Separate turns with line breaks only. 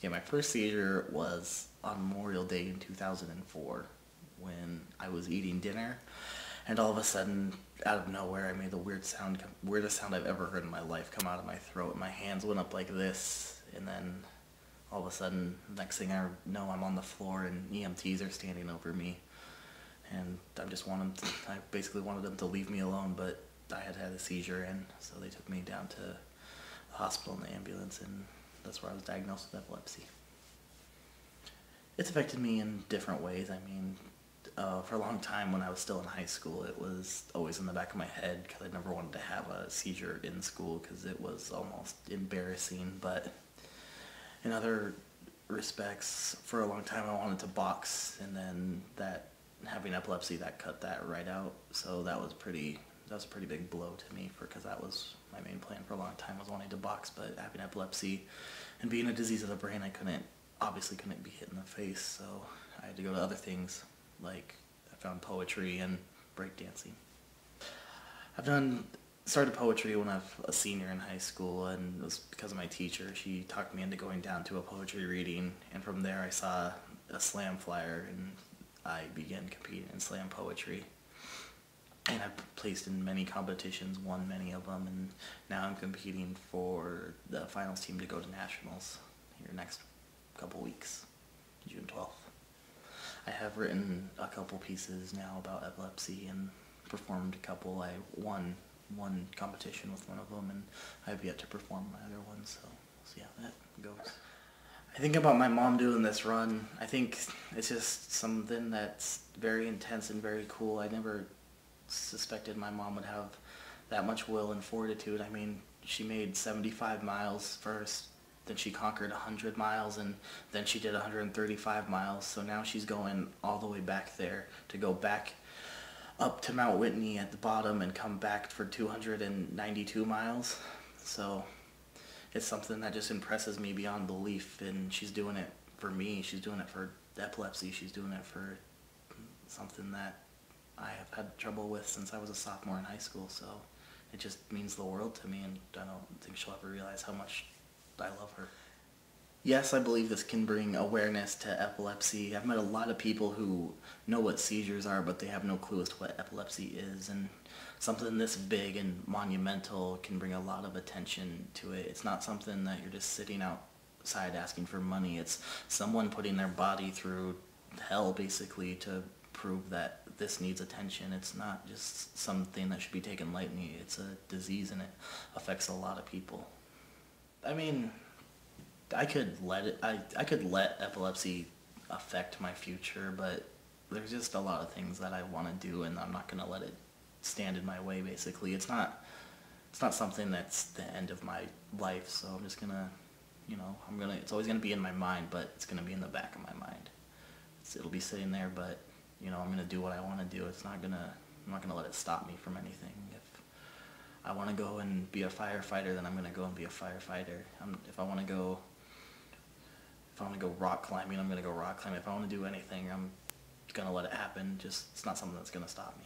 Okay, my first seizure was on Memorial Day in 2004 when I was eating dinner, and all of a sudden, out of nowhere, I made the weirdest sound I've ever heard in my life come out of my throat. My hands went up like this, and then all of a sudden, next thing I know, I'm on the floor and EMTs are standing over me, and I basically wanted them to leave me alone, but I had had a seizure, and so they took me down to the hospital in the ambulance, and that's where I was diagnosed with epilepsy. It's affected me in different ways. I mean, for a long time when I was still in high school, it was always in the back of my head because I never wanted to have a seizure in school because it was almost embarrassing. But in other respects, for a long time I wanted to box, and then having epilepsy, that cut that right out. So that was a pretty big blow to me because that was my main plan for a long time, was wanting to box. But having epilepsy and being a disease of the brain, I obviously couldn't be hit in the face, so I had to go to other things, like I found poetry and breakdancing. Started poetry when I was a senior in high school, and it was because of my teacher. She talked me into going down to a poetry reading, and from there I saw a slam flyer, and I began competing in slam poetry. And I placed in many competitions, won many of them, and now I'm competing for the finals team to go to nationals here next couple weeks, June 12th. I have written a couple pieces now about epilepsy and performed a couple. I won one competition with one of them, and I have yet to perform my other one, so we'll see how that goes. I think about my mom doing this run. I think it's just something that's very intense and very cool. I never suspected my mom would have that much will and fortitude. I mean, she made 75 miles first, then she conquered 100 miles, and then she did 135 miles, so now she's going all the way back there to go back up to Mount Whitney at the bottom and come back for 292 miles. So it's something that just impresses me beyond belief, and she's doing it for me. She's doing it for epilepsy. She's doing it for something that I have had trouble with since I was a sophomore in high school, so it just means the world to me, and I don't think she'll ever realize how much I love her. Yes, I believe this can bring awareness to epilepsy. I've met a lot of people who know what seizures are, but they have no clue as to what epilepsy is, and something this big and monumental can bring a lot of attention to it. It's not something that you're just sitting outside asking for money. It's someone putting their body through hell, basically, to prove that this needs attention. It's not just something that should be taken lightly. It's a disease, and it affects a lot of people. I mean, I could let epilepsy affect my future, but there's just a lot of things that I want to do, and I'm not going to let it stand in my way, basically. It's not something that's the end of my life, so I'm just going to, it's always going to be in my mind, but it's going to be in the back of my mind. It'll be sitting there, but, I'm going to do what I want to do. I'm not going to let it stop me from anything. If I want to go and be a firefighter, then I'm going to go and be a firefighter. If I want to go rock climbing, I'm going to go rock climbing. If I want to do anything, I'm going to let it happen. Just, it's not something that's going to stop me.